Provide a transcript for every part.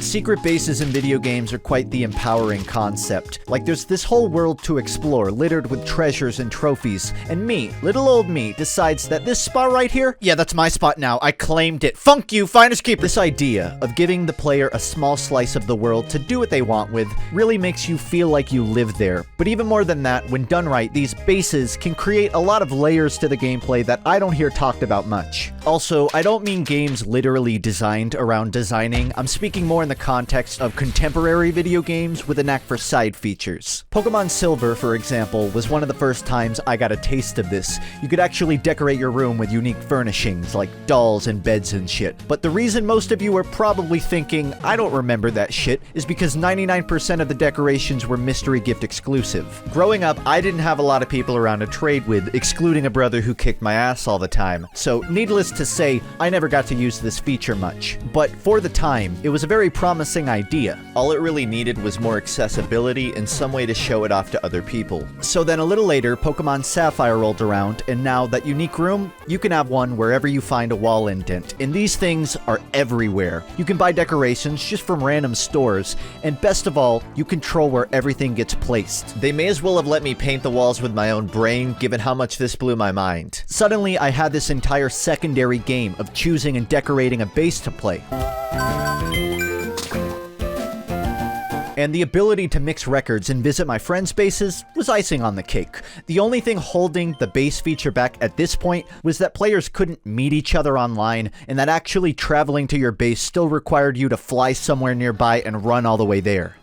Secret bases in video games are quite the empowering concept. Like, there's this whole world to explore, littered with treasures and trophies, and me, little old me, decides that this spot right here, yeah, that's my spot now, I claimed it. Funk you, finders keepers. This idea of giving the player a small slice of the world to do what they want with really makes you feel like you live there. But even more than that, when done right, these bases can create a lot of layers to the gameplay that I don't hear talked about much. Also, I don't mean games literally designed around designing. I'm speaking more in the context of contemporary video games with a knack for side features. Pokemon Silver, for example, was one of the first times I got a taste of this. You could actually decorate your room with unique furnishings like dolls and beds and shit. But the reason most of you are probably thinking, I don't remember that shit, is because 99% of the decorations were mystery gift exclusive. Growing up, I didn't have a lot of people around to trade with, excluding a brother who kicked my ass all the time. So, needless to say, I never got to use this feature much. But for the time, it was a very promising idea. All it really needed was more accessibility and some way to show it off to other people. So then a little later, Pokemon Sapphire rolled around, and now that unique room, you can have one wherever you find a wall indent. And these things are everywhere. You can buy decorations just from random stores, and best of all, you control where everything gets placed. They may as well have let me paint the walls with my own brain, given how much this blew my mind. Suddenly, I had this entire secondary game of choosing and decorating a base to play. And the ability to mix records and visit my friends' bases was icing on the cake. The only thing holding the base feature back at this point was that players couldn't meet each other online, and that actually traveling to your base still required you to fly somewhere nearby and run all the way there.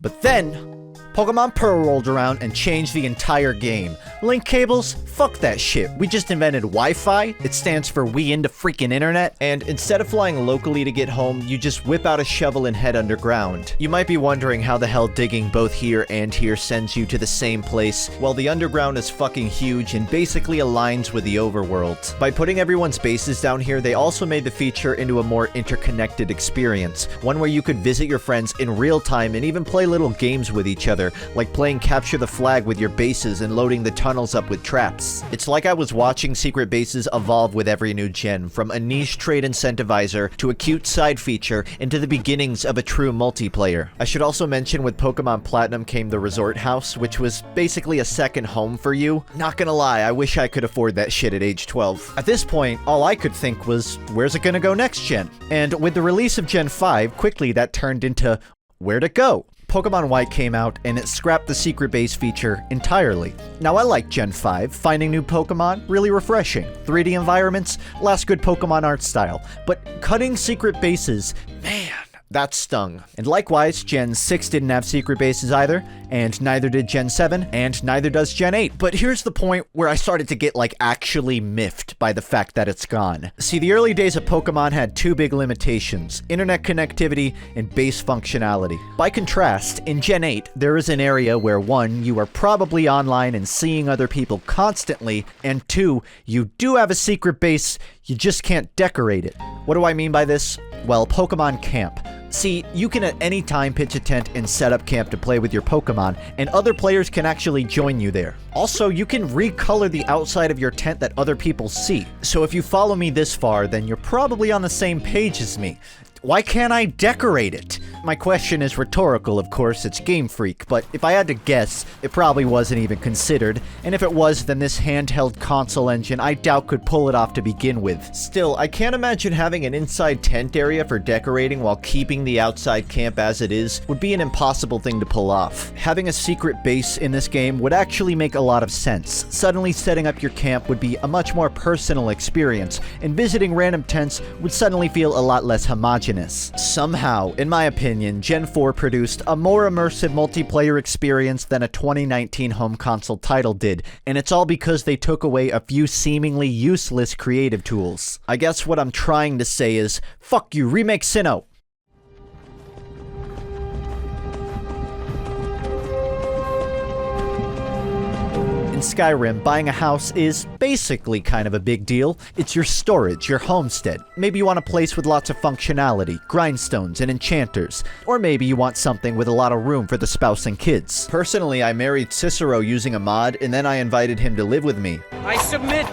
But then, Pokemon Pearl rolled around and changed the entire game. Link cables? Fuck that shit. We just invented Wi-Fi. It stands for we into freaking internet. And instead of flying locally to get home, you just whip out a shovel and head underground. You might be wondering how the hell digging both here and here sends you to the same place. Well, the underground is fucking huge and basically aligns with the overworld. By putting everyone's bases down here, they also made the feature into a more interconnected experience. One where you could visit your friends in real time and even play little games with each other, like playing capture the flag with your bases and loading the tunnels up with traps. It's like I was watching secret bases evolve with every new gen, from a niche trade incentivizer to a cute side feature into the beginnings of a true multiplayer. I should also mention with Pokemon Platinum came the Resort House, which was basically a second home for you. Not gonna lie, I wish I could afford that shit at age 12. At this point, all I could think was, where's it gonna go next gen? And with the release of Gen 5, quickly that turned into, where'd it go? Pokemon White came out, and it scrapped the secret base feature entirely. Now, I like Gen 5, finding new Pokemon, really refreshing. 3D environments, last good Pokemon art style. But cutting secret bases, man, that stung. And likewise, Gen 6 didn't have secret bases either, and neither did Gen 7, and neither does Gen 8. But here's the point where I started to get, like, actually miffed by the fact that it's gone. See, the early days of Pokemon had two big limitations: internet connectivity and base functionality. By contrast, in Gen 8, there is an area where 1, you are probably online and seeing other people constantly, and 2, you do have a secret base, you just can't decorate it. What do I mean by this? Well, Pokemon Camp. See, you can at any time pitch a tent and set up camp to play with your Pokemon, and other players can actually join you there. Also, you can recolor the outside of your tent that other people see. So if you follow me this far, then you're probably on the same page as me. Why can't I decorate it? My question is rhetorical, of course, it's Game Freak, but if I had to guess, it probably wasn't even considered, and if it was, then this handheld console engine I doubt could pull it off to begin with. Still, I can't imagine having an inside tent area for decorating while keeping the outside camp as it is would be an impossible thing to pull off. Having a secret base in this game would actually make a lot of sense. Suddenly setting up your camp would be a much more personal experience, and visiting random tents would suddenly feel a lot less homogeneous. Somehow, in my opinion, Gen 4 produced a more immersive multiplayer experience than a 2019 home console title did, and it's all because they took away a few seemingly useless creative tools. I guess what I'm trying to say is, fuck you, remake Sinnoh! In Skyrim, buying a house is basically kind of a big deal. It's your storage, your homestead. Maybe you want a place with lots of functionality, grindstones, and enchanters. Or maybe you want something with a lot of room for the spouse and kids. Personally, I married Cicero using a mod, and then I invited him to live with me. I submit!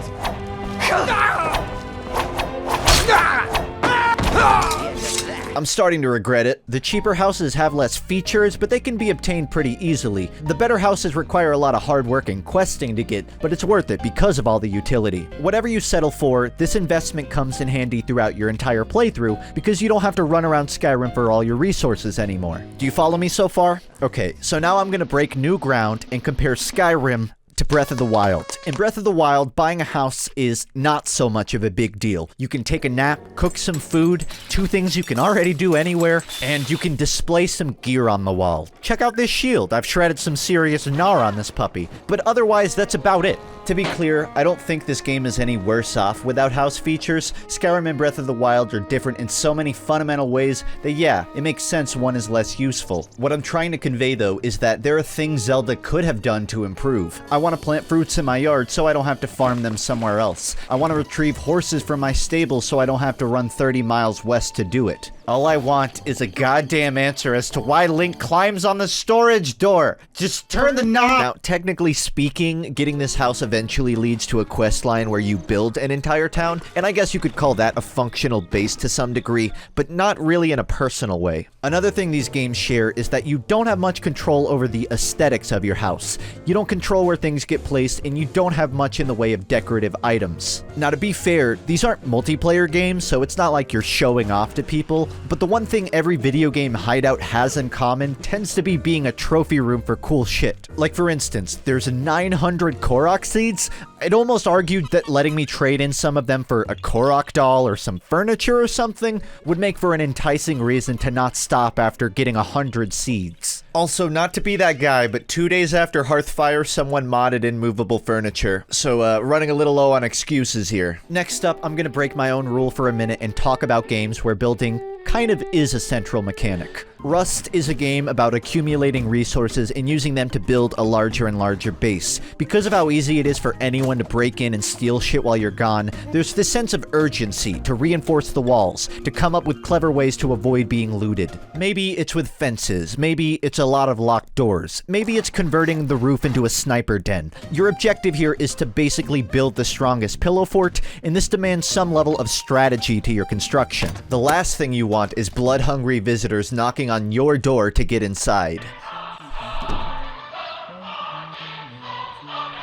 I'm starting to regret it. The cheaper houses have less features, but they can be obtained pretty easily. The better houses require a lot of hard work and questing to get, but it's worth it because of all the utility. Whatever you settle for, this investment comes in handy throughout your entire playthrough because you don't have to run around Skyrim for all your resources anymore. Do you follow me so far? Okay, so now I'm gonna break new ground and compare Skyrim to Breath of the Wild. In Breath of the Wild, buying a house is not so much of a big deal. You can take a nap, cook some food, two things you can already do anywhere, and you can display some gear on the wall. Check out this shield. I've shredded some serious gnar on this puppy. But otherwise, that's about it. To be clear, I don't think this game is any worse off without house features. Skyrim and Breath of the Wild are different in so many fundamental ways that yeah, it makes sense one is less useful. What I'm trying to convey though is that there are things Zelda could have done to improve. I want to plant fruits in my yard so I don't have to farm them somewhere else. I want to retrieve horses from my stable so I don't have to run 30 miles west to do it. All I want is a goddamn answer as to why Link climbs on the storage door. Just turn the knob! Now, technically speaking, getting this house eventually leads to a quest line where you build an entire town, and I guess you could call that a functional base to some degree, but not really in a personal way. Another thing these games share is that you don't have much control over the aesthetics of your house. You don't control where things get placed, and you don't have much in the way of decorative items. Now, to be fair, these aren't multiplayer games, so it's not like you're showing off to people, but the one thing every video game hideout has in common tends to be being a trophy room for cool shit. Like for instance, there's 900 Korok seeds. I'd almost argued that letting me trade in some of them for a Korok doll or some furniture or something would make for an enticing reason to not stop after getting 100 seeds. Also, not to be that guy, but 2 days after Hearthfire, someone modded in movable furniture. So, running a little low on excuses here. Next up, I'm gonna break my own rule for a minute and talk about games where building kind of is a central mechanic. Rust is a game about accumulating resources and using them to build a larger and larger base. Because of how easy it is for anyone to break in and steal shit while you're gone, there's this sense of urgency to reinforce the walls, to come up with clever ways to avoid being looted. Maybe it's with fences, maybe it's a lot of locked doors, maybe it's converting the roof into a sniper den. Your objective here is to basically build the strongest pillow fort, and this demands some level of strategy to your construction. The last thing you want is blood-hungry visitors knocking on your door to get inside.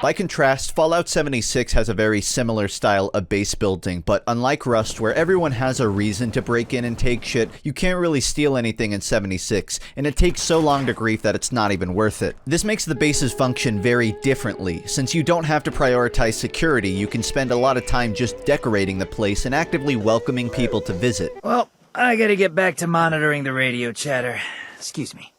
By contrast, Fallout 76 has a very similar style of base building, but unlike Rust, where everyone has a reason to break in and take shit, you can't really steal anything in 76, and it takes so long to grief that it's not even worth it. This makes the bases function very differently. Since you don't have to prioritize security, you can spend a lot of time just decorating the place and actively welcoming people to visit. Well, I gotta get back to monitoring the radio chatter. Excuse me.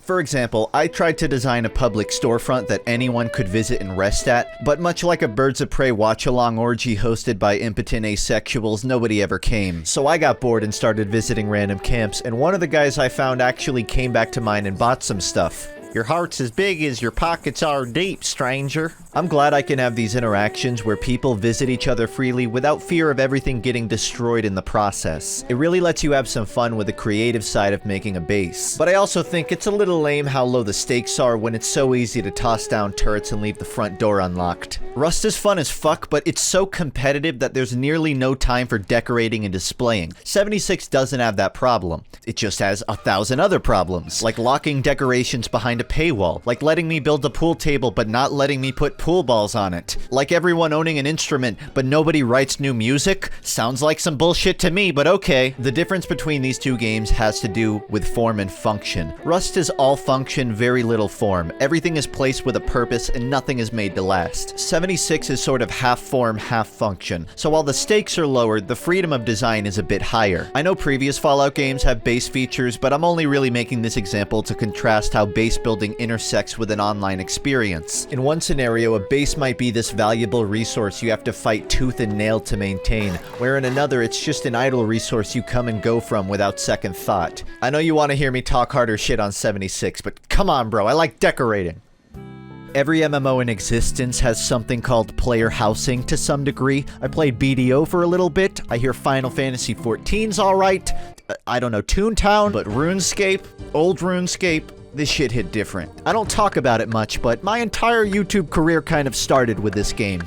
For example, I tried to design a public storefront that anyone could visit and rest at, but much like a Birds of Prey watch-along orgy hosted by impotent asexuals, nobody ever came. So I got bored and started visiting random camps, and one of the guys I found actually came back to mine and bought some stuff. Your heart's as big as your pockets are deep, stranger. I'm glad I can have these interactions where people visit each other freely without fear of everything getting destroyed in the process. It really lets you have some fun with the creative side of making a base. But I also think it's a little lame how low the stakes are when it's so easy to toss down turrets and leave the front door unlocked. Rust is fun as fuck, but it's so competitive that there's nearly no time for decorating and displaying. 76 doesn't have that problem. It just has 1,000 other problems, like locking decorations behind a paywall, like letting me build a pool table but not letting me put pool balls on it, like everyone owning an instrument but nobody writes new music. Sounds like some bullshit to me, but okay. The difference between these two games has to do with form and function. Rust is all function, very little form. Everything is placed with a purpose and nothing is made to last. 76 is sort of half form, half function. So while the stakes are lowered, the freedom of design is a bit higher. I know previous Fallout games have base features, but I'm only really making this example to contrast how base building intersects with an online experience. In one scenario, a base might be this valuable resource you have to fight tooth and nail to maintain, where in another it's just an idle resource you come and go from without second thought. I know you want to hear me talk harder shit on 76, but come on bro, I like decorating. Every MMO in existence has something called player housing to some degree. I played BDO for a little bit. I hear Final Fantasy XIV's alright. I don't know, Toontown, but RuneScape, old RuneScape, this shit hit different. I don't talk about it much, but my entire YouTube career kind of started with this game.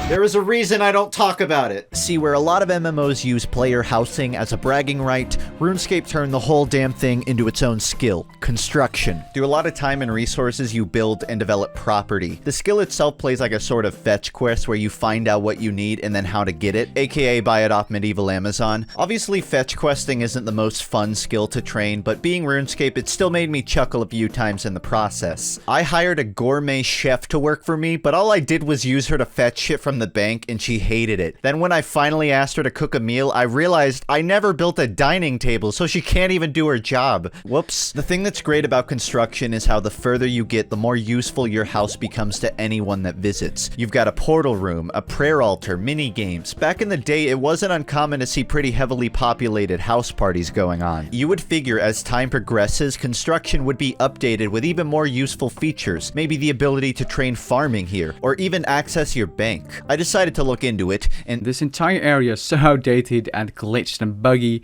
There is a reason I don't talk about it. See, where a lot of MMOs use player housing as a bragging right, RuneScape turned the whole damn thing into its own skill, construction. Through a lot of time and resources, you build and develop property. The skill itself plays like a sort of fetch quest where you find out what you need and then how to get it, aka buy it off medieval Amazon. Obviously, fetch questing isn't the most fun skill to train, but being RuneScape, it still made me chuckle a few times in the process. I hired a gourmet chef to work for me, but all I did was use her to fetch shit from the bank and she hated it. Then when I finally asked her to cook a meal, I realized I never built a dining table, so she can't even do her job. Whoops. The thing that's great about construction is how the further you get, the more useful your house becomes to anyone that visits. You've got a portal room, a prayer altar, mini games. Back in the day, it wasn't uncommon to see pretty heavily populated house parties going on. You would figure as time progresses, construction would be updated with even more useful features, maybe the ability to train farming here, or even access your bank. I decided to look into it, and This entire area is so outdated and glitched and buggy.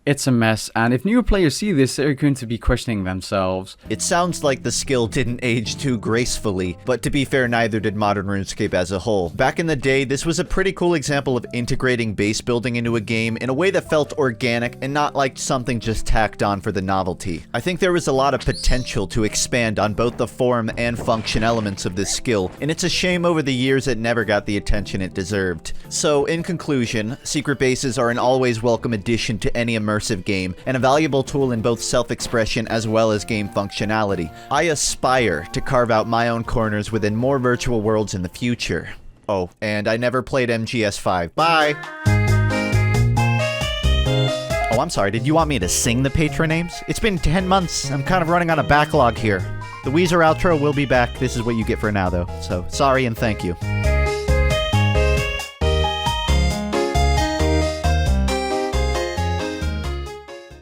It's a mess, and if newer players see this, they're going to be questioning themselves. it sounds like the skill didn't age too gracefully, but to be fair, neither did modern RuneScape as a whole. Back in the day, this was a pretty cool example of integrating base building into a game in a way that felt organic and not like something just tacked on for the novelty. I think there was a lot of potential to expand on both the form and function elements of this skill, and it's a shame over the years it never got the attention it deserved. So, in conclusion, secret bases are an always welcome addition to any immersive game, and a valuable tool in both self-expression as well as game functionality. I aspire to carve out my own corners within more virtual worlds in the future. Oh, and I never played MGS5. Bye! Oh, I'm sorry, did you want me to sing the patron names? It's been 10 months, I'm kind of running on a backlog here. The Weezer outro will be back, this is what you get for now though, so sorry and thank you.